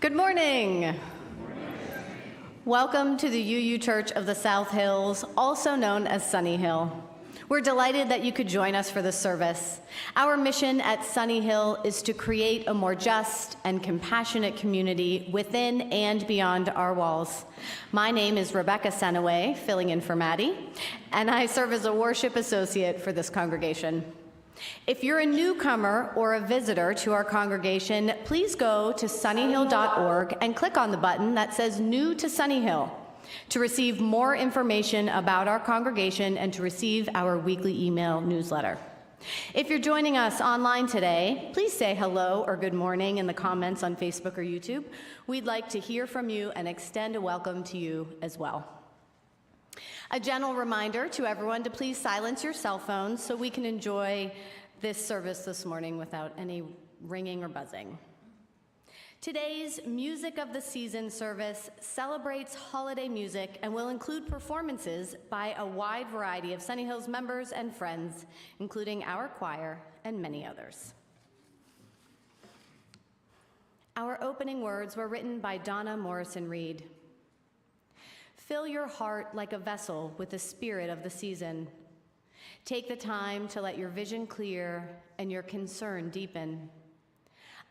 Good morning. Welcome to the UU Church of the South Hills, also known as Sunnyhill. We're delighted that you could join us for this service. Our mission at Sunnyhill is to create a more just and compassionate community within and beyond our walls. My name is Rebecca Senaway, filling in for Maddie, and I serve as a worship associate for this congregation. If you're a newcomer or a visitor to our congregation, please go to sunnyhill.org and click on the button that says New to Sunnyhill to receive more information about our congregation and to receive our weekly email newsletter. If you're joining us online today, please say hello or good morning in the comments on Facebook or YouTube. We'd like to hear from you and extend a welcome to you as well. A gentle reminder to everyone to please silence your cell phones so we can enjoy this service this morning without any ringing or buzzing. Today's Music of the Season service celebrates holiday music and will include performances by a wide variety of Sunnyhill's members and friends, including our choir and many others. Our opening words were written by Donna Morrison Reed. Fill your heart like a vessel with the spirit of the season. Take the time to let your vision clear and your concern deepen.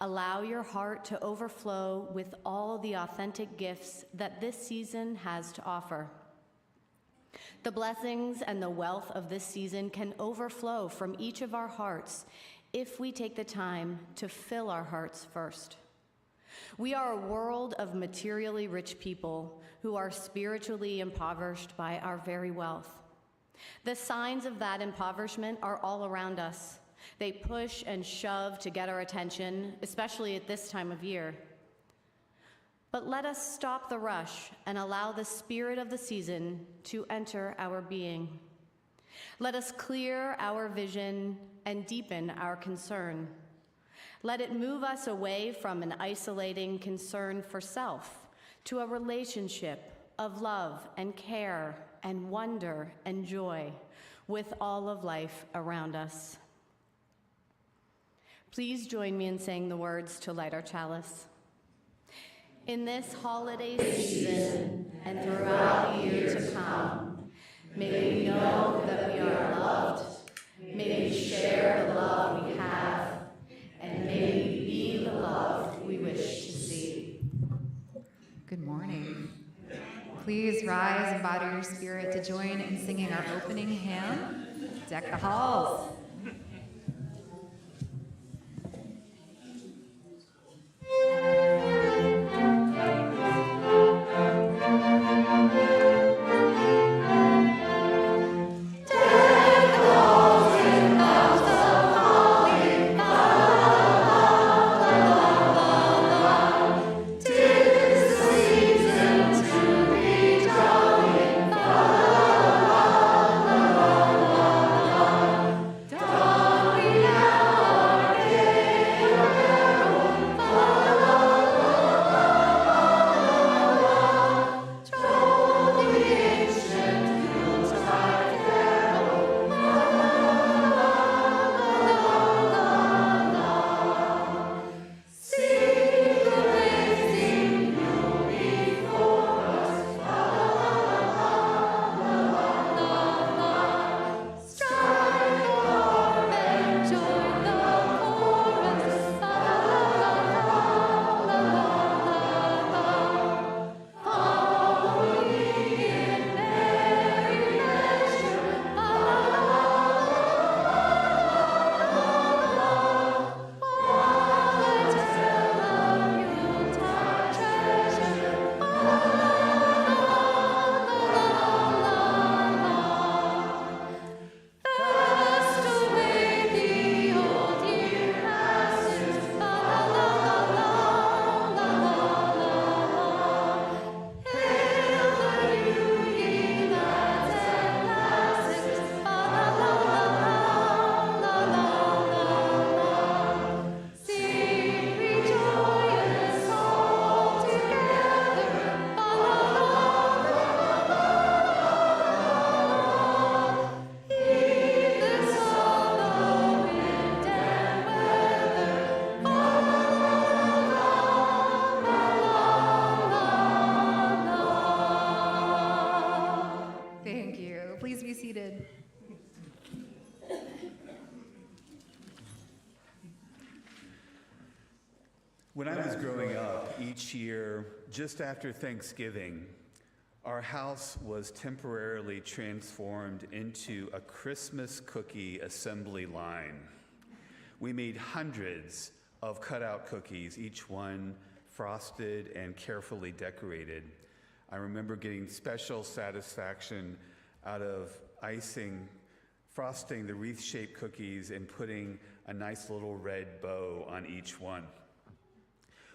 Allow your heart to overflow with all the authentic gifts that this season has to offer. The blessings and the wealth of this season can overflow from each of our hearts if we take the time to fill our hearts first. We are a world of materially rich people who are spiritually impoverished by our very wealth. The signs of that impoverishment are all around us. They push and shove to get our attention, especially at this time of year. But let us stop the rush and allow the spirit of the season to enter our being. Let us clear our vision and deepen our concern. Let it move us away from an isolating concern for self to a relationship of love and care and wonder and joy with all of life around us. Please join me in saying the words to light our chalice. In this holiday season and throughout the year to come, may we know that we are loved, may we share the love we have, and may we be the love we wish to see. Good morning. Please rise and bow to your spirit to join in singing our opening hymn, Deck the Halls. Deck When I was growing up, each year, just after Thanksgiving, our house was temporarily transformed into a Christmas cookie assembly line. We made hundreds of cutout cookies, each one frosted and carefully decorated. I remember getting special satisfaction out of frosting the wreath-shaped cookies and putting a nice little red bow on each one.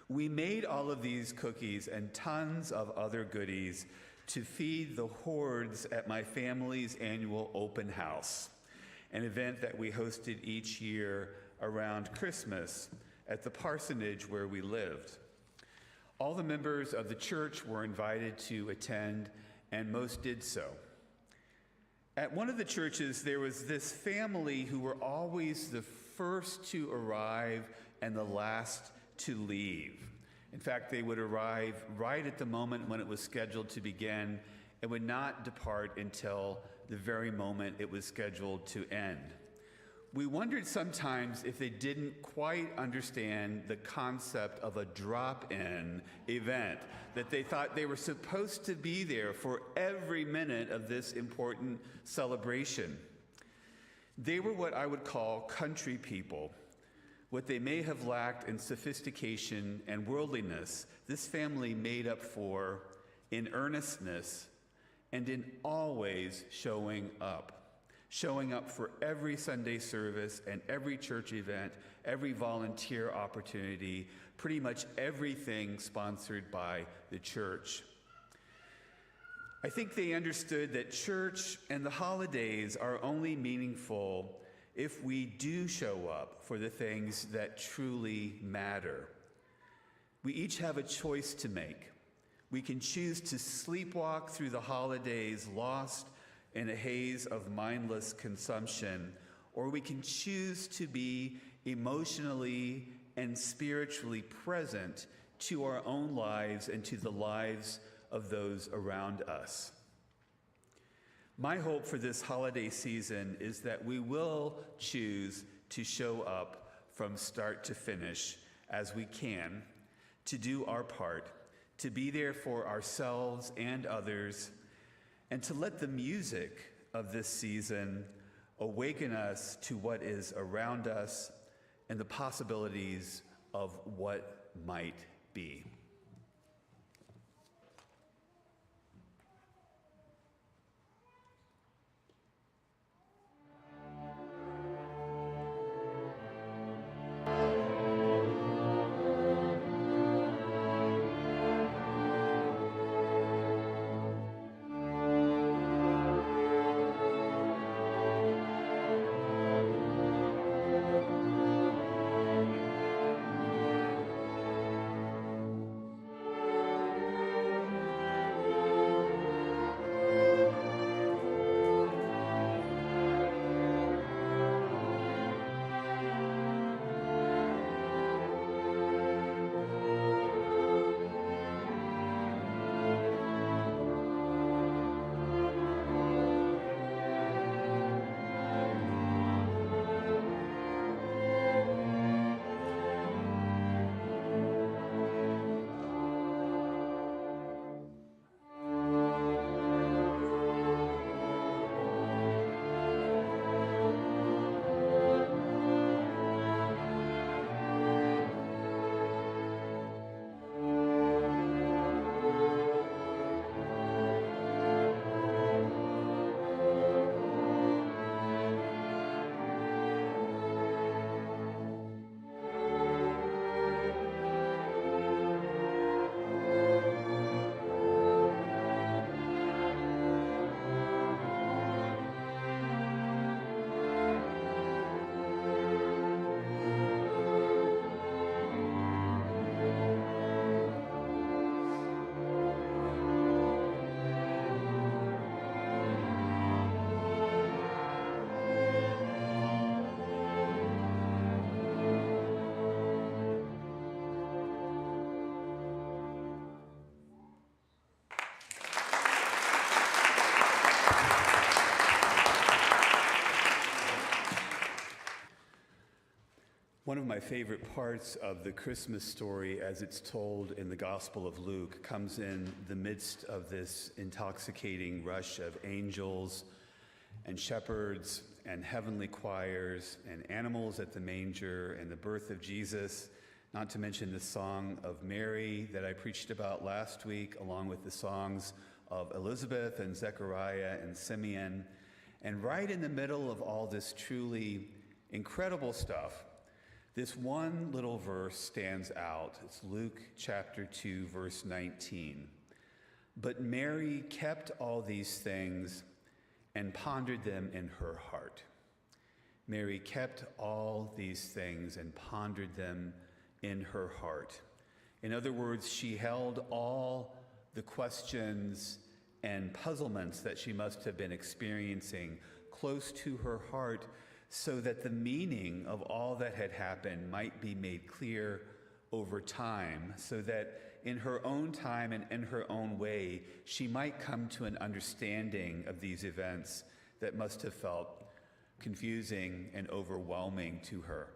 We made all of these cookies and tons of other goodies to feed the hordes at my family's annual open house, an event that we hosted each year around Christmas at the parsonage where we lived. All the members of the church were invited to attend, and most did so. At one of the churches, there was this family who were always the first to arrive and the last to leave. In fact, they would arrive right at the moment when it was scheduled to begin and would not depart until the very moment it was scheduled to end. We wondered sometimes if they didn't quite understand the concept of a drop-in event, that they thought they were supposed to be there for every minute of this important celebration. They were what I would call country people. What they may have lacked in sophistication and worldliness, this family made up for in earnestness and in always showing up for every Sunday service and every church event, every volunteer opportunity, pretty much everything sponsored by the church. I think they understood that church and the holidays are only meaningful if we do show up for the things that truly matter. We each have a choice to make. We can choose to sleepwalk through the holidays lost in a haze of mindless consumption, or we can choose to be emotionally and spiritually present to our own lives and to the lives of those around us. My hope for this holiday season is that we will choose to show up from start to finish as we can, to do our part, to be there for ourselves and others, and to let the music of this season awaken us to what is around us and the possibilities of what might be. One of my favorite parts of the Christmas story, as it's told in the Gospel of Luke, comes in the midst of this intoxicating rush of angels and shepherds and heavenly choirs and animals at the manger and the birth of Jesus, not to mention the song of Mary that I preached about last week, along with the songs of Elizabeth and Zechariah and Simeon. And right in the middle of all this truly incredible stuff, this one little verse stands out. It's Luke chapter 2, verse 19. But Mary kept all these things and pondered them in her heart. Mary kept all these things and pondered them in her heart. In other words, she held all the questions and puzzlements that she must have been experiencing close to her heart, so that the meaning of all that had happened might be made clear over time, so that in her own time and in her own way, she might come to an understanding of these events that must have felt confusing and overwhelming to her.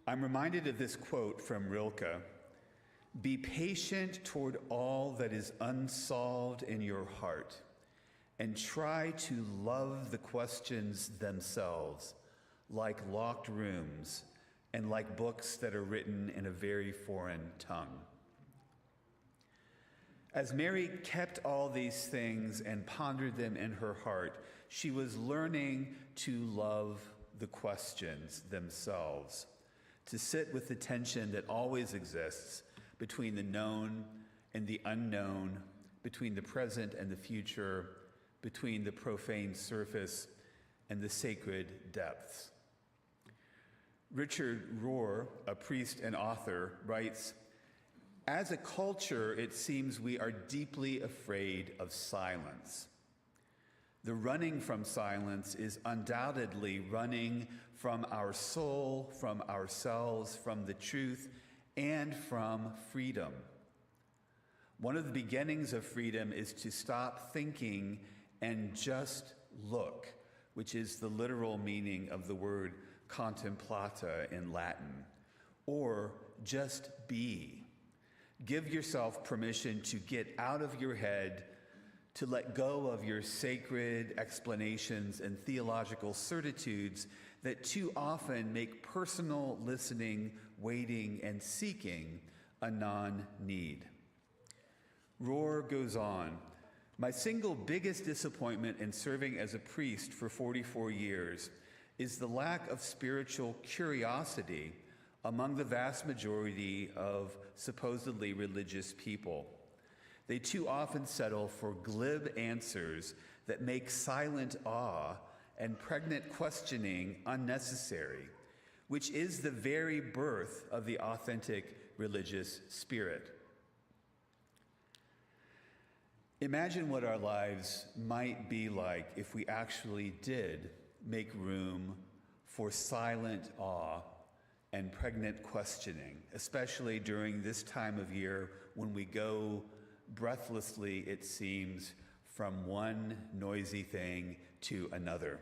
I'm reminded of this quote from Rilke: "Be patient toward all that is unsolved in your heart, and try to love the questions themselves, like locked rooms and like books that are written in a very foreign tongue." As Mary kept all these things and pondered them in her heart, she was learning to love the questions themselves, to sit with the tension that always exists between the known and the unknown, between the present and the future, between the profane surface and the sacred depths. Richard Rohr, a priest and author, writes, "As a culture, it seems we are deeply afraid of silence. The running from silence is undoubtedly running from our soul, from ourselves, from the truth, and from freedom. One of the beginnings of freedom is to stop thinking and just look, which is the literal meaning of the word contemplata in Latin, or just be. Give yourself permission to get out of your head, to let go of your sacred explanations and theological certitudes that too often make personal listening, waiting, and seeking a non-need." Rohr goes on, "My single biggest disappointment in serving as a priest for 44 years is the lack of spiritual curiosity among the vast majority of supposedly religious people. They too often settle for glib answers that make silent awe and pregnant questioning unnecessary, which is the very birth of the authentic religious spirit. Imagine what our lives might be like if we actually did make room for silent awe and pregnant questioning, especially during this time of year when we go breathlessly, it seems, from one noisy thing to another.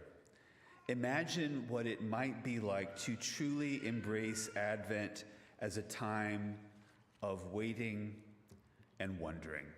Imagine what it might be like to truly embrace Advent as a time of waiting and wondering.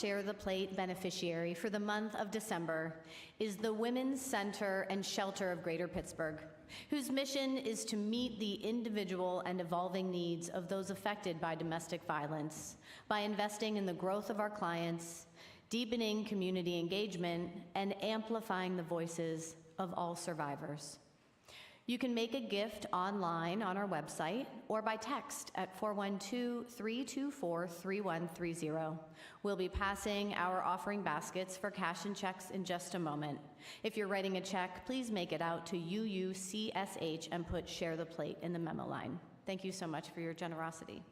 Share the Plate beneficiary for the month of December is the Women's Center and Shelter of Greater Pittsburgh, whose mission is to meet the individual and evolving needs of those affected by domestic violence by investing in the growth of our clients, deepening community engagement, and amplifying the voices of all survivors. You can make a gift online on our website or by text at 412-324-3130. We'll be passing our offering baskets for cash and checks in just a moment. If you're writing a check, please make it out to UUCSH and put Share the Plate in the memo line. Thank you so much for your generosity.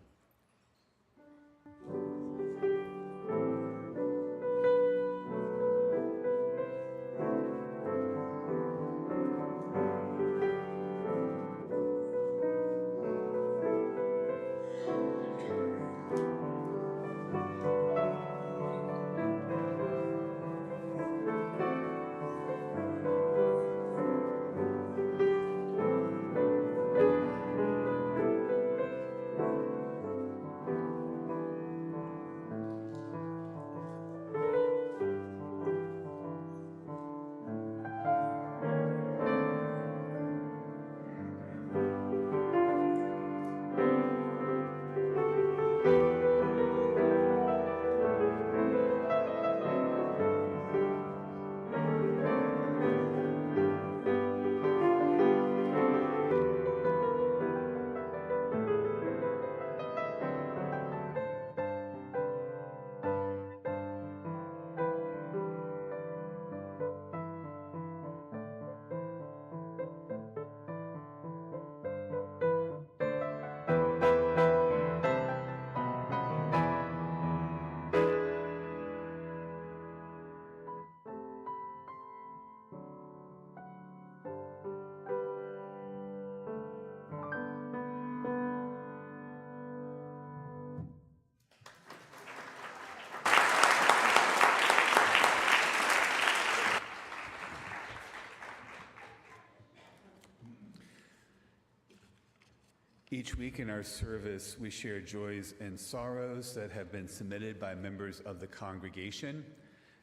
Each week in our service, we share joys and sorrows that have been submitted by members of the congregation.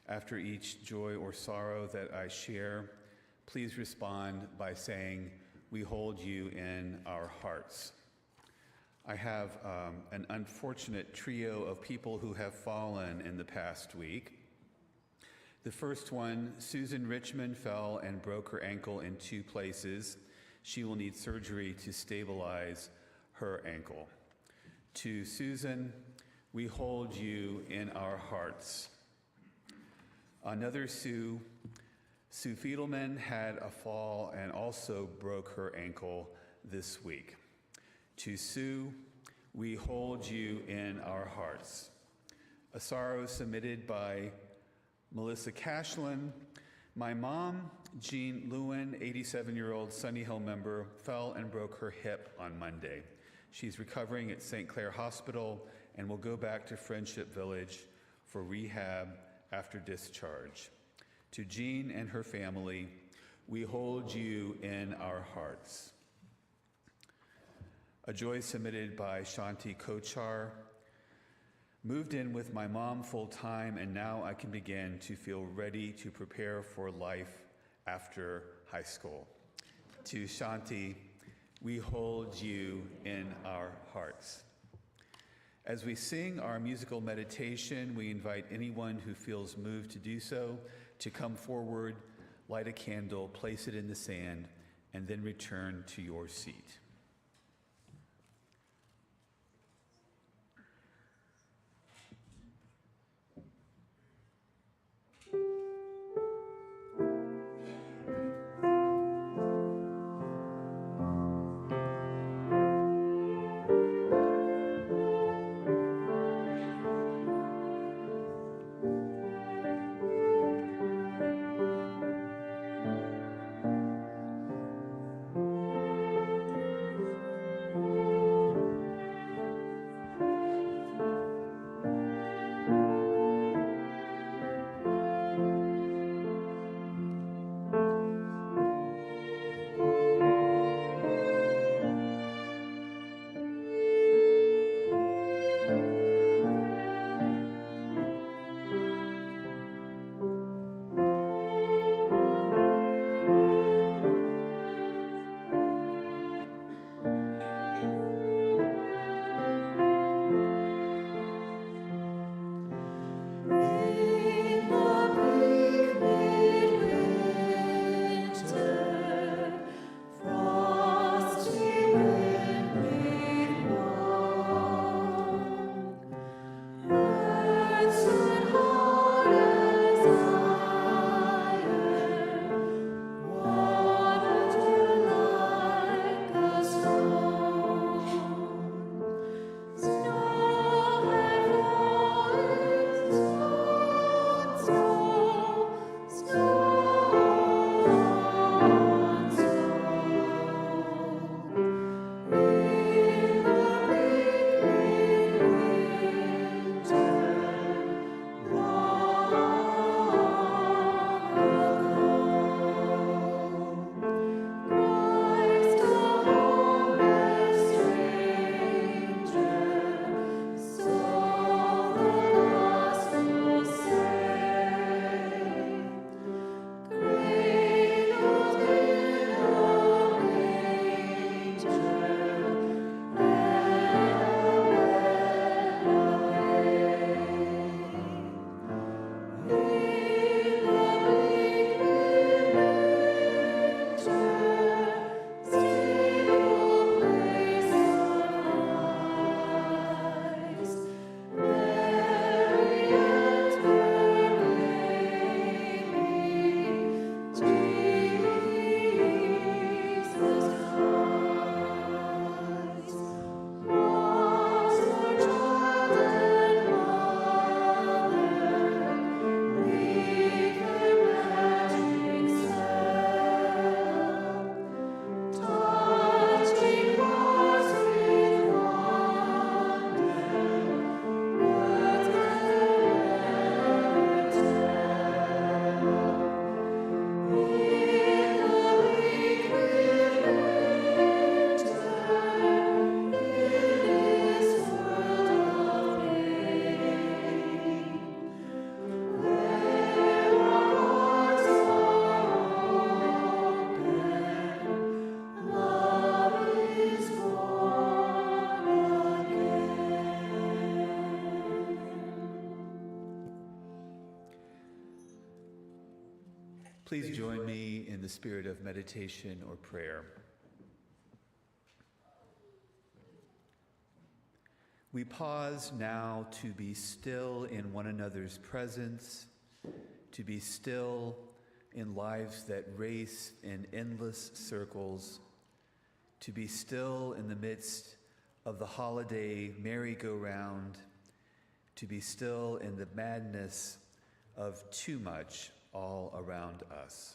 After each joy or sorrow that I share, please respond by saying, "We hold you in our hearts." I have an unfortunate trio of people who have fallen in the past week. The first one, Susan Richmond, fell and broke her ankle in 2 places. She will need surgery to stabilize her ankle. To Susan, we hold you in our hearts. Another Sue Fiedelman, had a fall and also broke her ankle this week. To Sue, we hold you in our hearts. A sorrow submitted by Melissa Cashlin. My mom, Jean Lewin, 87-year-old Sunnyhill member, fell and broke her hip on Monday. She's recovering at St. Clair Hospital and will go back to Friendship Village for rehab after discharge. To Jean and her family, we hold you in our hearts. A joy submitted by Shanti Kochar. Moved in with my mom full-time, and now I can begin to feel ready to prepare for life after high school. To Shanti, we hold you in our hearts. As we sing our musical meditation, we invite anyone who feels moved to do so to come forward, light a candle, place it in the sand, and then return to your seat. Please join me in the spirit of meditation or prayer. We pause now to be still in one another's presence, to be still in lives that race in endless circles, to be still in the midst of the holiday merry-go-round, to be still in the madness of too much all around us.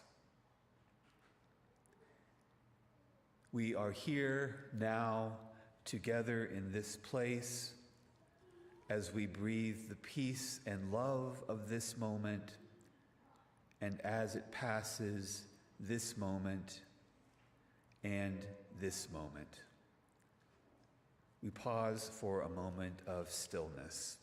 We are here now together in this place as we breathe the peace and love of this moment, and as it passes this moment and this moment. We pause for a moment of stillness.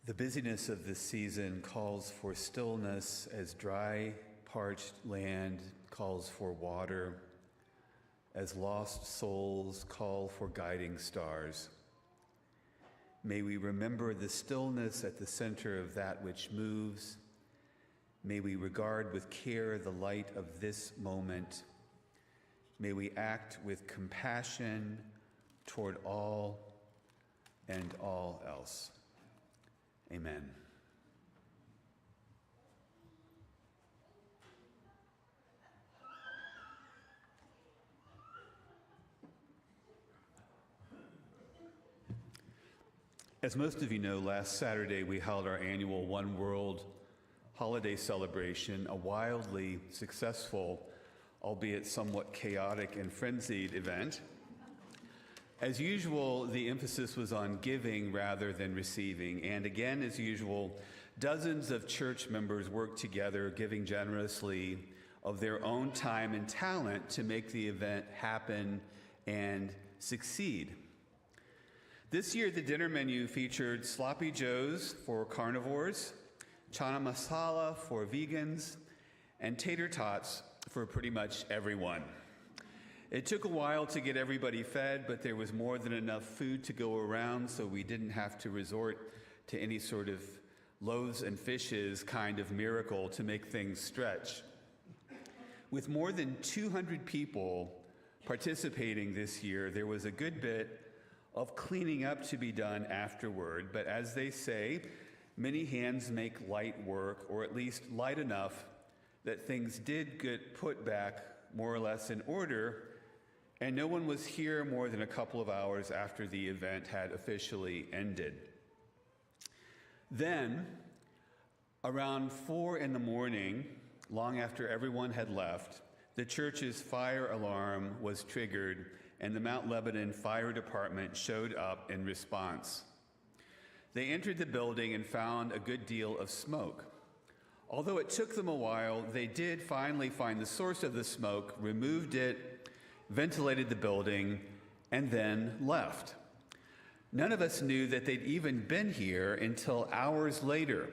The busyness of this season calls for stillness as dry, parched land calls for water, as lost souls call for guiding stars. May we remember the stillness at the center of that which moves. May we regard with care the light of this moment. May we act with compassion toward all and all else. Amen. As most of you know, last Saturday we held our annual One World holiday celebration, a wildly successful, albeit somewhat chaotic and frenzied event. As usual, the emphasis was on giving rather than receiving, and again, as usual, dozens of church members worked together, giving generously of their own time and talent to make the event happen and succeed. This year, the dinner menu featured sloppy joes for carnivores, chana masala for vegans, and tater tots for pretty much everyone. It took a while to get everybody fed, but there was more than enough food to go around, so we didn't have to resort to any sort of loaves and fishes kind of miracle to make things stretch. With more than 200 people participating this year, there was a good bit of cleaning up to be done afterward, but as they say, many hands make light work, or at least light enough that things did get put back more or less in order, and no one was here more than a couple of hours after the event had officially ended. Then, around 4 in the morning, long after everyone had left, the church's fire alarm was triggered and the Mount Lebanon Fire Department showed up in response. They entered the building and found a good deal of smoke. Although it took them a while, they did finally find the source of the smoke, removed it, ventilated the building, and then left. None of us knew that they'd even been here until hours later.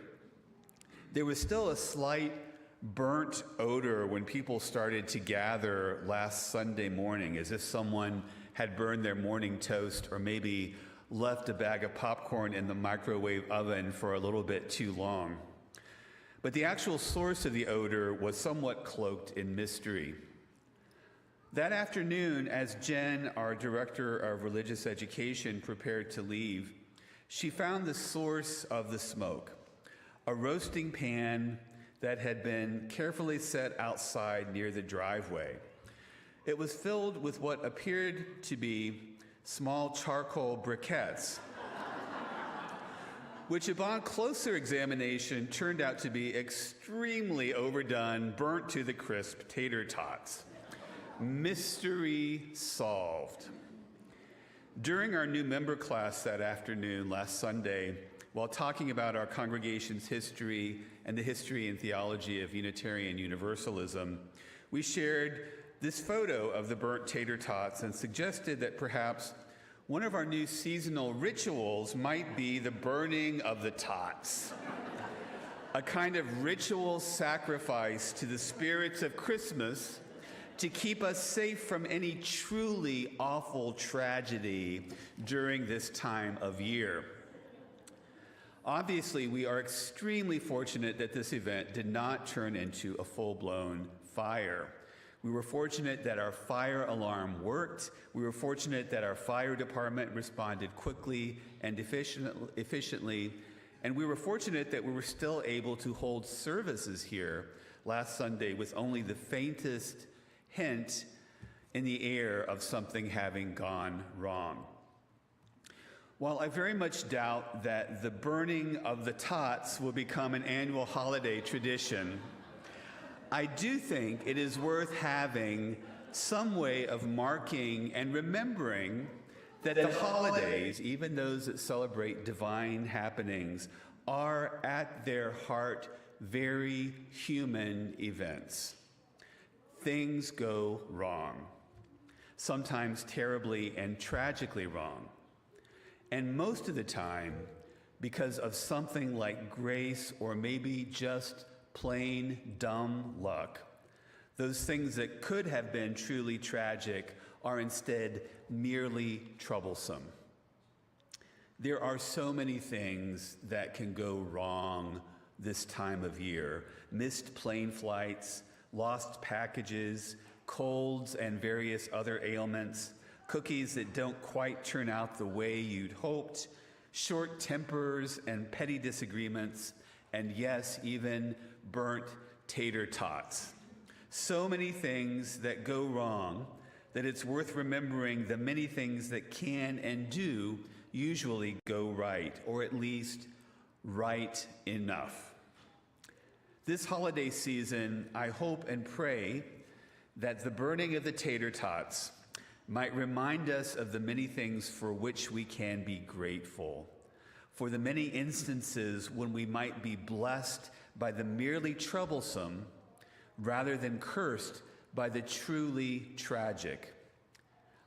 There was still a slight burnt odor when people started to gather last Sunday morning, as if someone had burned their morning toast or maybe left a bag of popcorn in the microwave oven for a little bit too long. But the actual source of the odor was somewhat cloaked in mystery. That afternoon, as Jen, our director of religious education, prepared to leave, she found the source of the smoke, a roasting pan that had been carefully set outside near the driveway. It was filled with what appeared to be small charcoal briquettes, which upon closer examination turned out to be extremely overdone, burnt to the crisp tater tots. Mystery solved. During our new member class that afternoon, last Sunday, while talking about our congregation's history and the history and theology of Unitarian Universalism, we shared this photo of the burnt tater tots and suggested that perhaps one of our new seasonal rituals might be the burning of the tots, a kind of ritual sacrifice to the spirits of Christmas to keep us safe from any truly awful tragedy during this time of year. Obviously, we are extremely fortunate that this event did not turn into a full-blown fire. We were fortunate that our fire alarm worked. We were fortunate that our fire department responded quickly and efficiently. And we were fortunate that we were still able to hold services here last Sunday with only the faintest hint in the air of something having gone wrong. While I very much doubt that the burning of the tots will become an annual holiday tradition, I do think it is worth having some way of marking and remembering that the holidays, even those that celebrate divine happenings, are at their heart very human events. Things go wrong, sometimes terribly and tragically wrong. And most of the time, because of something like grace or maybe just plain dumb luck, those things that could have been truly tragic are instead merely troublesome. There are so many things that can go wrong this time of year. Missed plane flights, lost packages, colds and various other ailments, cookies that don't quite turn out the way you'd hoped, short tempers and petty disagreements, and yes, even burnt tater tots. So many things that go wrong that it's worth remembering the many things that can and do usually go right, or at least right enough. This holiday season, I hope and pray that the burning of the tater tots might remind us of the many things for which we can be grateful, for the many instances when we might be blessed by the merely troublesome rather than cursed by the truly tragic,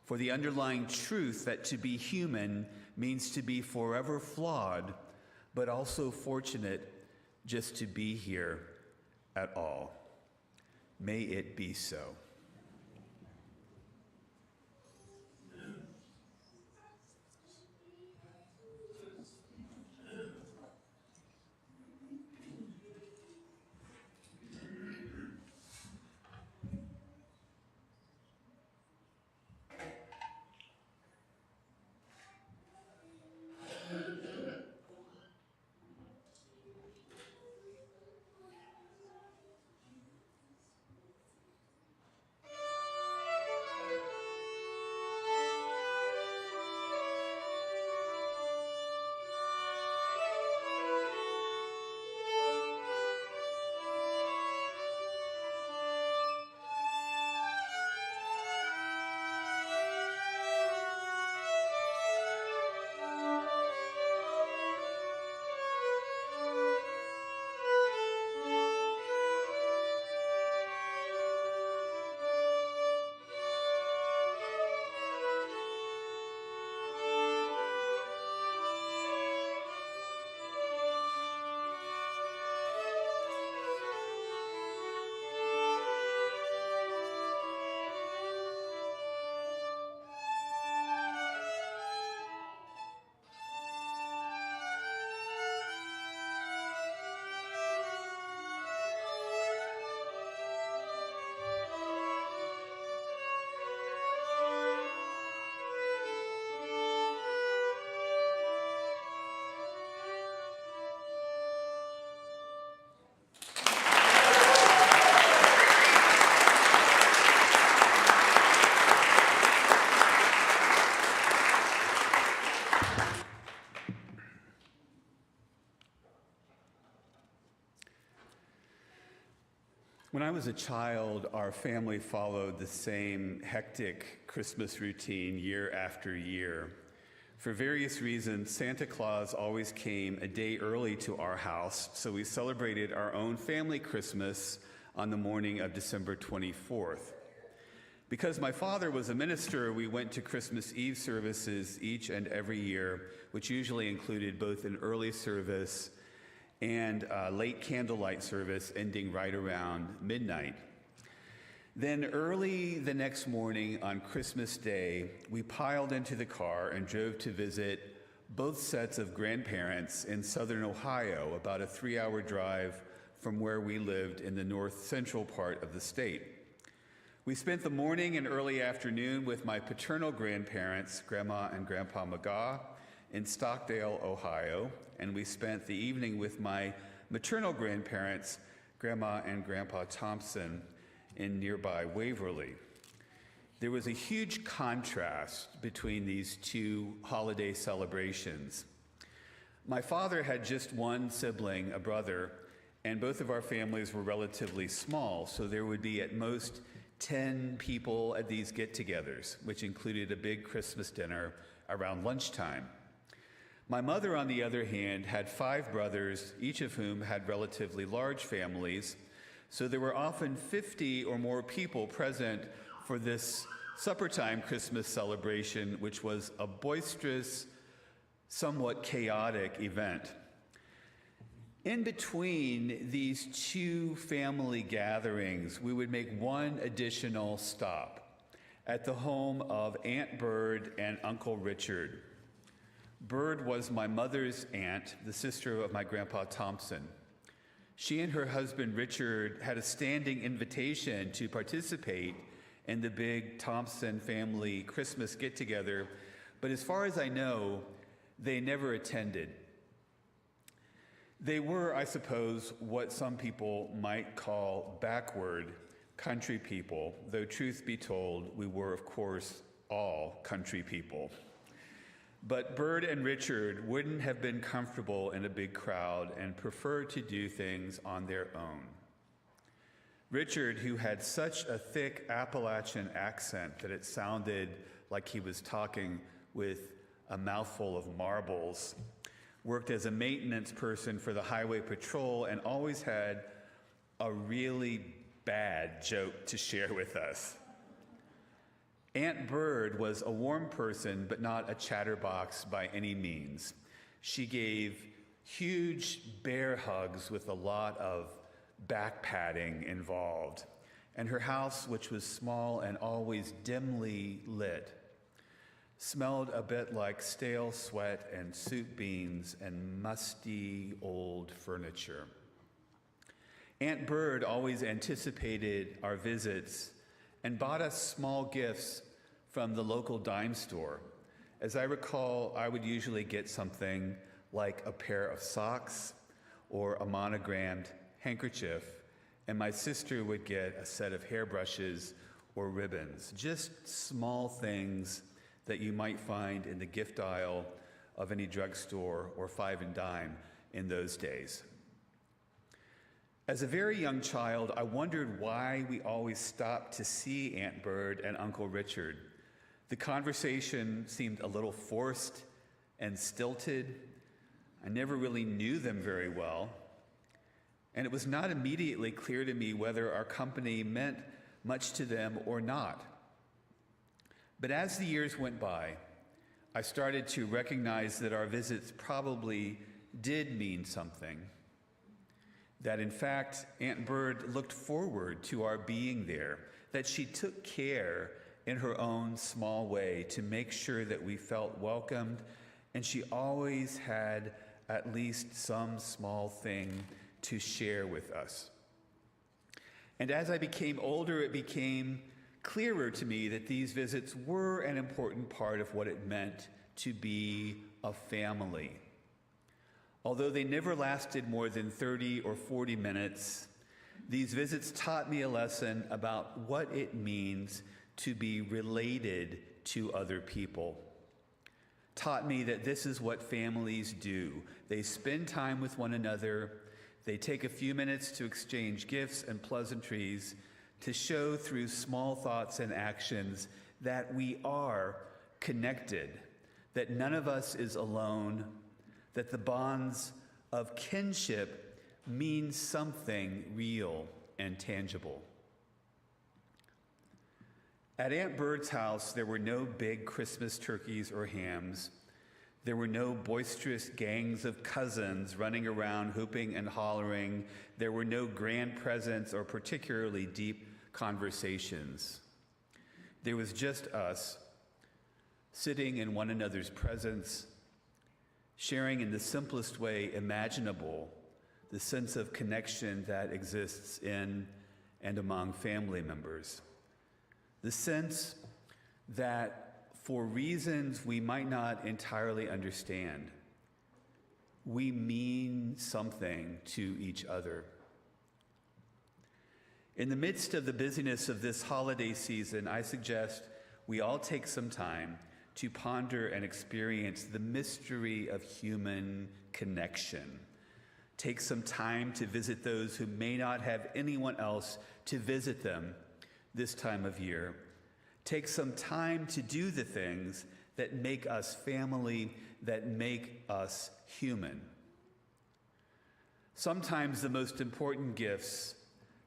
for the underlying truth that to be human means to be forever flawed, but also fortunate just to be here at all. May it be so. When I was a child, our family followed the same hectic Christmas routine year after year. For various reasons, Santa Claus always came a day early to our house, so we celebrated our own family Christmas on the morning of December 24th. Because my father was a minister, we went to Christmas Eve services each and every year, which usually included both an early service and a late candlelight service ending right around midnight. Then early the next morning on Christmas Day, we piled into the car and drove to visit both sets of grandparents in southern Ohio, about a 3-hour drive from where we lived in the north central part of the state. We spent the morning and early afternoon with my paternal grandparents, Grandma and Grandpa McGaw, in Stockdale, Ohio, and we spent the evening with my maternal grandparents, Grandma and Grandpa Thompson, in nearby Waverly. There was a huge contrast between these two holiday celebrations. My father had just one sibling, a brother, and both of our families were relatively small, so there would be at most 10 people at these get-togethers, which included a big Christmas dinner around lunchtime. My mother, on the other hand, had 5 brothers, each of whom had relatively large families, so there were often 50 or more people present for this suppertime Christmas celebration, which was a boisterous, somewhat chaotic event. In between these two family gatherings, we would make one additional stop at the home of Aunt Bird and Uncle Richard. Bird was my mother's aunt, the sister of my Grandpa Thompson. She and her husband Richard had a standing invitation to participate in the big Thompson family Christmas get-together, but as far as I know, they never attended. They were, I suppose, what some people might call backward country people, though truth be told, we were, of course, all country people. But Bird and Richard wouldn't have been comfortable in a big crowd and preferred to do things on their own. Richard, who had such a thick Appalachian accent that it sounded like he was talking with a mouthful of marbles, worked as a maintenance person for the highway patrol and always had a really bad joke to share with us. Aunt Bird was a warm person, but not a chatterbox by any means. She gave huge bear hugs with a lot of back patting involved. And her house, which was small and always dimly lit, smelled a bit like stale sweat and soup beans and musty old furniture. Aunt Bird always anticipated our visits and bought us small gifts from the local dime store. As I recall, I would usually get something like a pair of socks or a monogrammed handkerchief, and my sister would get a set of hairbrushes or ribbons, just small things that you might find in the gift aisle of any drugstore or five and dime in those days. As a very young child, I wondered why we always stopped to see Aunt Bird and Uncle Richard. The conversation seemed a little forced and stilted. I never really knew them very well, and it was not immediately clear to me whether our company meant much to them or not. But as the years went by, I started to recognize that our visits probably did mean something. That in fact, Aunt Bird looked forward to our being there, that she took care in her own small way to make sure that we felt welcomed, and she always had at least some small thing to share with us. And as I became older, it became clearer to me that these visits were an important part of what it meant to be a family. Although they never lasted more than 30 or 40 minutes, these visits taught me a lesson about what it means to be related to other people. Taught me that this is what families do. They spend time with one another. They take a few minutes to exchange gifts and pleasantries, to show through small thoughts and actions that we are connected, that none of us is alone, that the bonds of kinship mean something real and tangible. At Aunt Bird's house, there were no big Christmas turkeys or hams. There were no boisterous gangs of cousins running around hooping and hollering. There were no grand presents or particularly deep conversations. There was just us, sitting in one another's presence, sharing in the simplest way imaginable the sense of connection that exists in and among family members. The sense that for reasons we might not entirely understand, we mean something to each other. In the midst of the busyness of this holiday season, I suggest we all take some time to ponder and experience the mystery of human connection. Take some time to visit those who may not have anyone else to visit them this time of year. Take some time to do the things that make us family, that make us human. Sometimes the most important gifts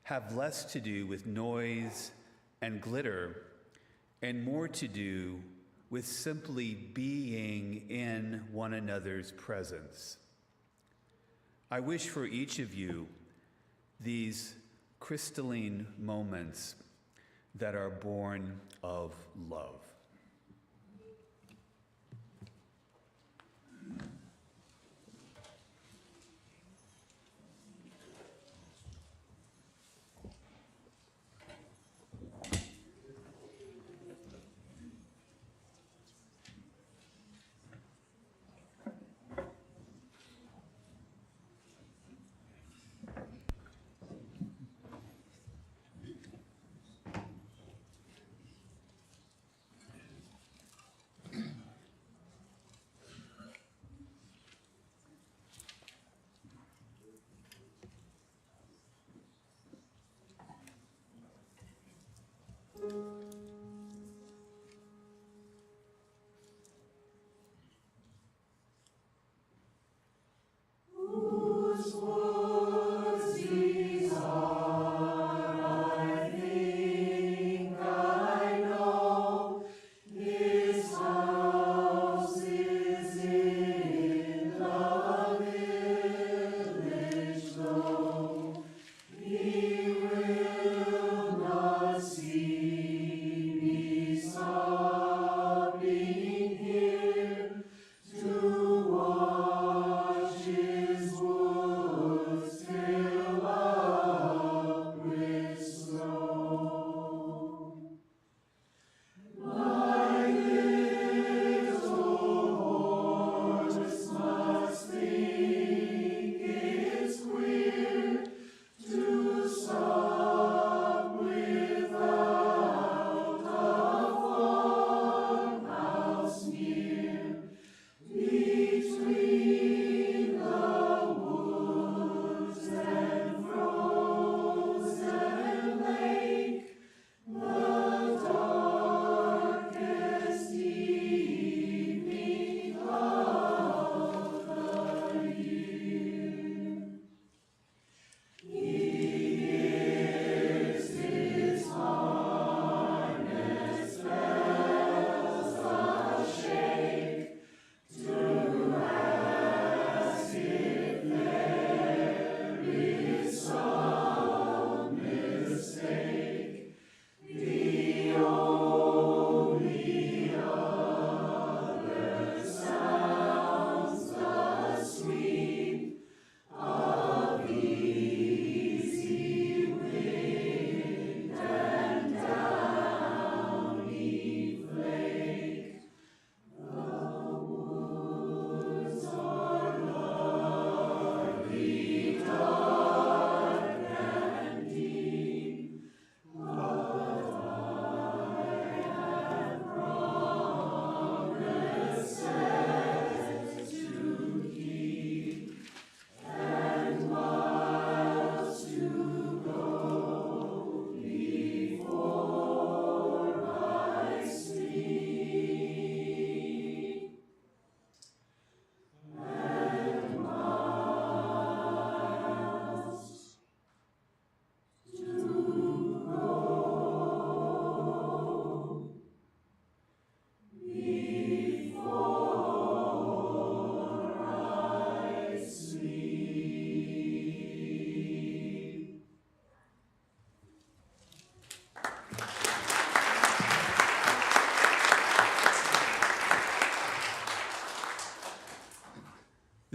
have less to do with noise and glitter and more to do with simply being in one another's presence. I wish for each of you these crystalline moments that are born of love.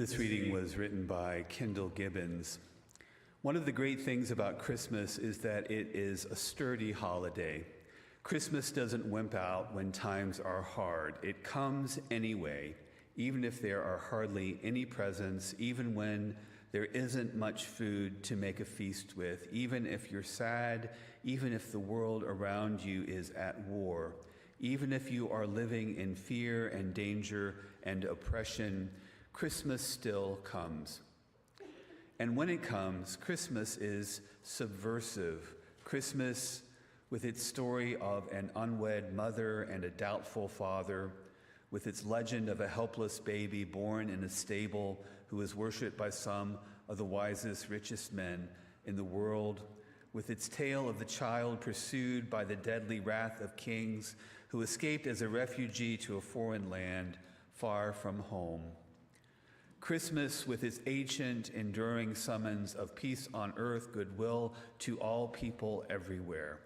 This reading was written by Kendall Gibbons. One of the great things about Christmas is that it is a sturdy holiday. Christmas doesn't wimp out when times are hard. It comes anyway, even if there are hardly any presents, even when there isn't much food to make a feast with, even if you're sad, even if the world around you is at war, even if you are living in fear and danger and oppression, Christmas still comes. And when it comes, Christmas is subversive. Christmas, with its story of an unwed mother and a doubtful father, with its legend of a helpless baby born in a stable who is worshipped by some of the wisest, richest men in the world, with its tale of the child pursued by the deadly wrath of kings who escaped as a refugee to a foreign land far from home. Christmas, with its ancient, enduring summons of peace on earth, goodwill to all people everywhere.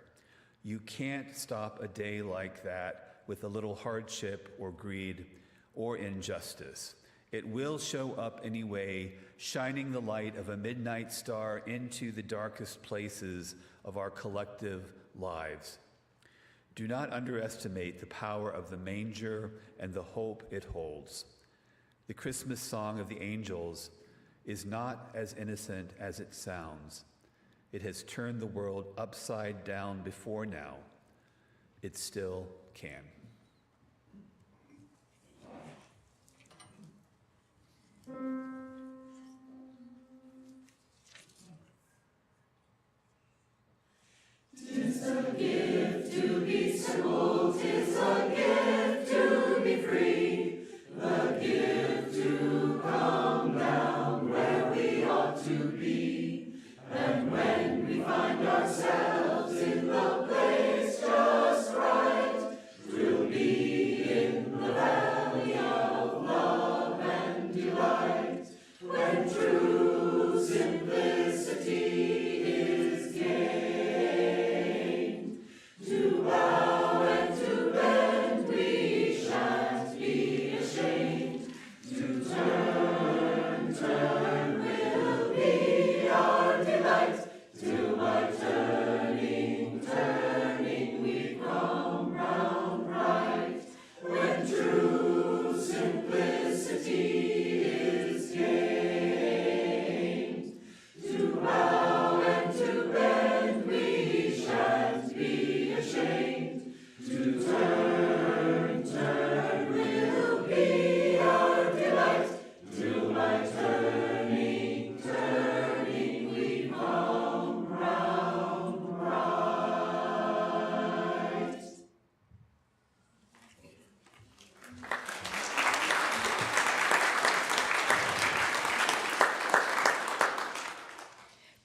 You can't stop a day like that with a little hardship or greed or injustice. It will show up anyway, shining the light of a midnight star into the darkest places of our collective lives. Do not underestimate the power of the manger and the hope it holds. The Christmas song of the angels is not as innocent as it sounds. It has turned the world upside down before now. It still can.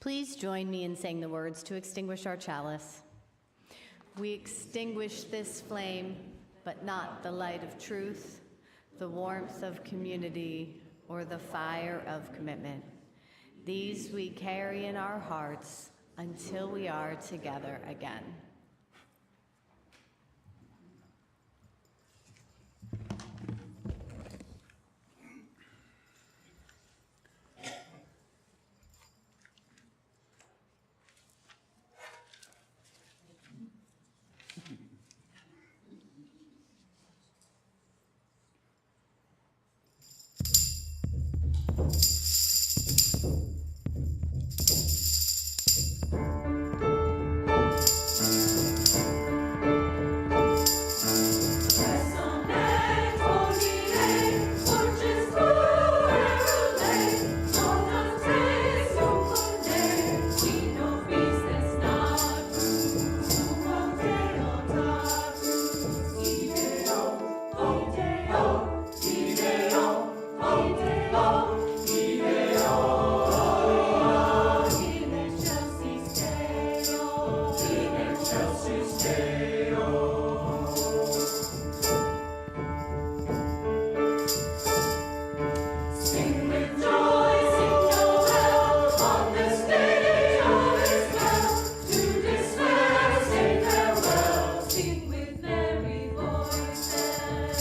Please join me in saying the words to extinguish our chalice. We extinguish this flame, but not the light of truth, the warmth of community, or the fire of commitment. These we carry in our hearts until we are together again.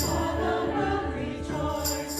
All the world rejoices.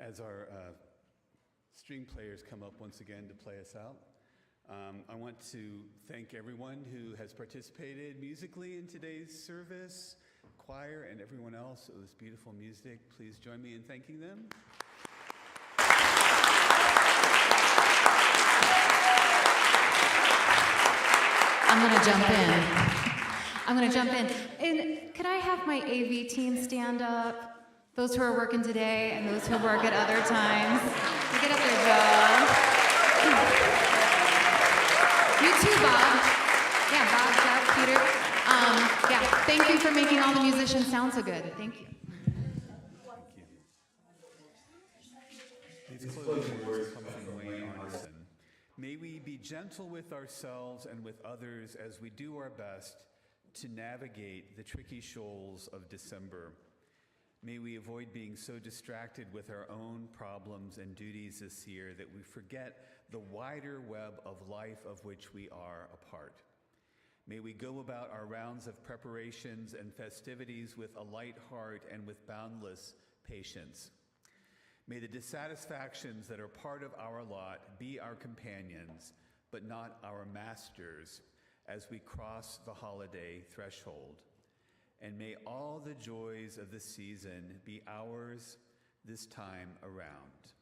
As our string players come up once again to play us out, I want to thank everyone who has participated musically in today's service, choir, and everyone else. It was beautiful music. Please join me in thanking them. I'm going to jump in. And could I have my AV team stand up? Those who are working today and those who work at other times. They get up their job. You too, Bob. Yeah, Bob, Jeff, Peter. Yeah, thank you for making all the musicians sound so good. Thank you. These closing words come from Wayne Arneson. May we be gentle with ourselves and with others as we do our best to navigate the tricky shoals of December. May we avoid being so distracted with our own problems and duties this year that we forget the wider web of life of which we are a part. May we go about our rounds of preparations and festivities with a light heart and with boundless patience. May the dissatisfactions that are part of our lot be our companions, but not our masters, as we cross the holiday threshold. And may all the joys of the season be ours this time around.